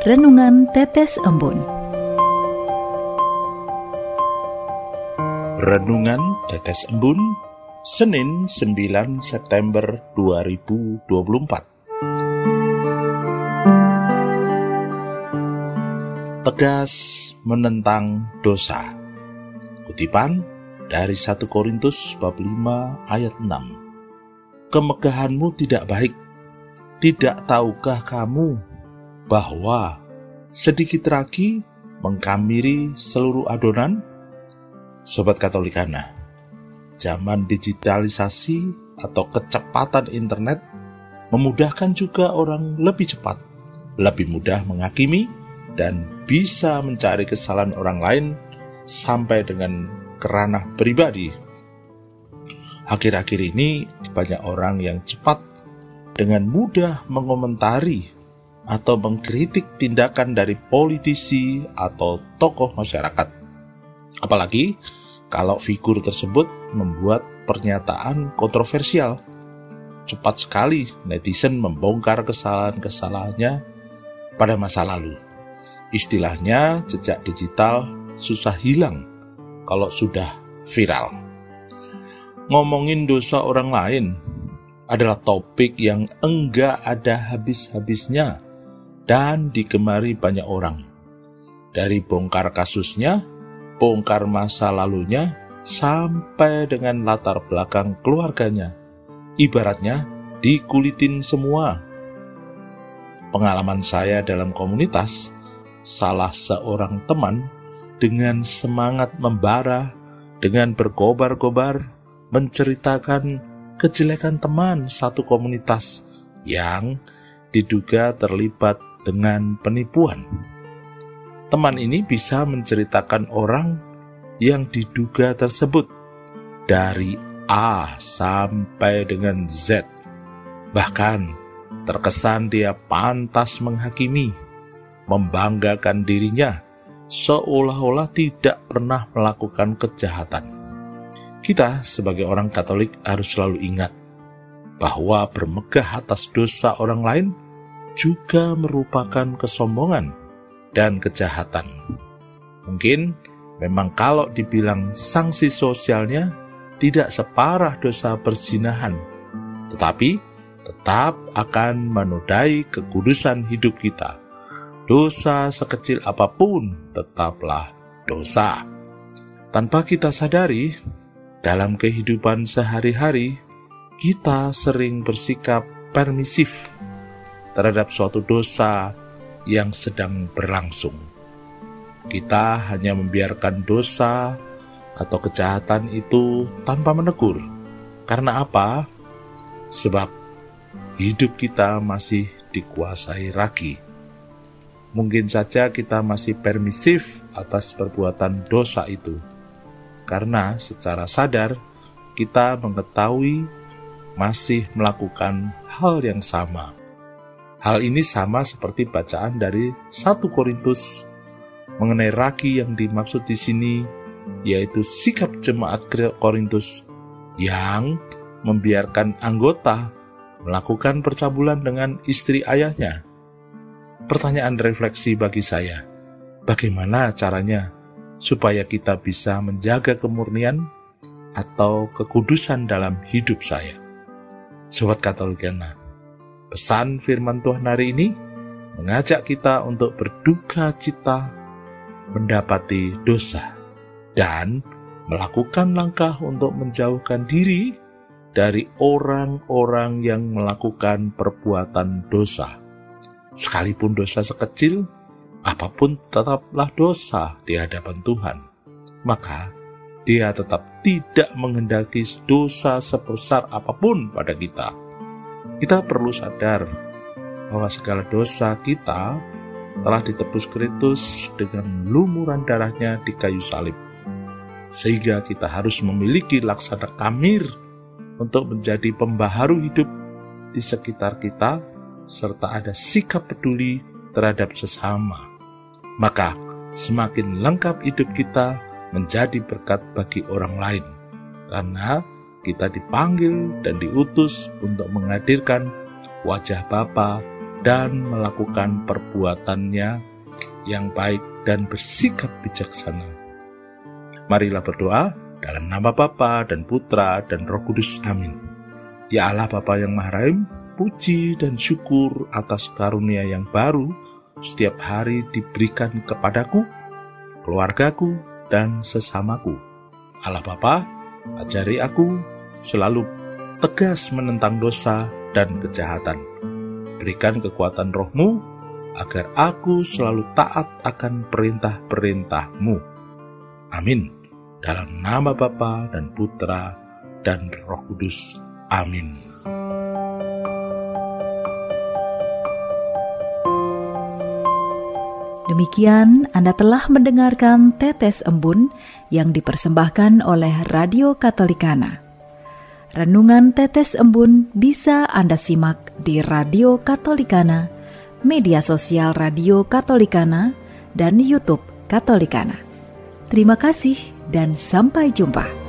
Renungan Tetes Embun. Renungan Tetes Embun, Senin 9 September 2024. Tegas menentang dosa. Kutipan dari 1 Korintus bab 5 ayat 6. Kemegahanmu tidak baik. Tidak tahukah kamu bahwa sedikit ragi mengkamiri seluruh adonan? Sobat Katolikana, zaman digitalisasi atau kecepatan internet memudahkan juga orang lebih cepat, lebih mudah menghakimi, dan bisa mencari kesalahan orang lain sampai dengan ke ranah pribadi. Akhir-akhir ini banyak orang yang cepat dengan mudah mengomentari atau mengkritik tindakan dari politisi atau tokoh masyarakat. Apalagi kalau figur tersebut membuat pernyataan kontroversial. Cepat sekali netizen membongkar kesalahan-kesalahannya pada masa lalu. Istilahnya jejak digital susah hilang kalau sudah viral. Ngomongin dosa orang lain adalah topik yang enggak ada habis-habisnya dan digemari banyak orang. Dari bongkar kasusnya, bongkar masa lalunya, sampai dengan latar belakang keluarganya. Ibaratnya dikulitin semua. Pengalaman saya dalam komunitas, salah seorang teman dengan semangat membara, dengan berkobar-kobar, menceritakan kejelekan teman satu komunitas yang diduga terlibat dengan penipuan. Teman ini bisa menceritakan orang yang diduga tersebut dari A sampai dengan Z. Bahkan terkesan dia pantas menghakimi, membanggakan dirinya, seolah-olah tidak pernah melakukan kejahatan. Kita sebagai orang Katolik harus selalu ingat bahwa bermegah atas dosa orang lain juga merupakan kesombongan dan kejahatan. Mungkin memang kalau dibilang sanksi sosialnya tidak separah dosa perzinahan, tetapi tetap akan menodai kekudusan hidup kita. Dosa sekecil apapun tetaplah dosa. Tanpa kita sadari, dalam kehidupan sehari-hari, kita sering bersikap permisif terhadap suatu dosa yang sedang berlangsung. Kita hanya membiarkan dosa atau kejahatan itu tanpa menegur. Karena apa? Sebab hidup kita masih dikuasai ragi. Mungkin saja kita masih permisif atas perbuatan dosa itu, karena secara sadar kita mengetahui masih melakukan hal yang sama. Hal ini sama seperti bacaan dari 1 Korintus mengenai ragi yang dimaksud di sini, yaitu sikap jemaat Korintus yang membiarkan anggota melakukan percabulan dengan istri ayahnya. Pertanyaan refleksi bagi saya, bagaimana caranya supaya kita bisa menjaga kemurnian atau kekudusan dalam hidup saya? Sobat Katolikana, pesan firman Tuhan hari ini mengajak kita untuk berduka cita mendapati dosa dan melakukan langkah untuk menjauhkan diri dari orang-orang yang melakukan perbuatan dosa. Sekalipun dosa sekecil, apapun tetaplah dosa di hadapan Tuhan. Maka Dia tetap tidak menghendaki dosa sebesar apapun pada kita. Kita perlu sadar bahwa segala dosa kita telah ditebus Kristus dengan lumuran darahnya di kayu salib. Sehingga kita harus memiliki laksana kamir untuk menjadi pembaharu hidup di sekitar kita, serta ada sikap peduli terhadap sesama. Maka semakin lengkap hidup kita menjadi berkat bagi orang lain, karena kita dipanggil dan diutus untuk menghadirkan wajah Bapa dan melakukan perbuatannya yang baik dan bersikap bijaksana. Marilah berdoa dalam nama Bapa dan Putra dan Roh Kudus. Amin. Ya Allah Bapa yang Maha Rahim, puji dan syukur atas karunia yang baru setiap hari diberikan kepadaku, keluargaku, dan sesamaku. Allah Bapa, ajari aku selalu tegas menentang dosa dan kejahatan. Berikan kekuatan Roh-Mu agar aku selalu taat akan perintah-perintah-Mu. Amin. Dalam nama Bapa dan Putra dan Roh Kudus. Amin. Demikian Anda telah mendengarkan Tetes Embun yang dipersembahkan oleh Radio Katolikana. Renungan Tetes Embun bisa Anda simak di Radio Katolikana, media sosial Radio Katolikana, dan YouTube Katolikana. Terima kasih dan sampai jumpa.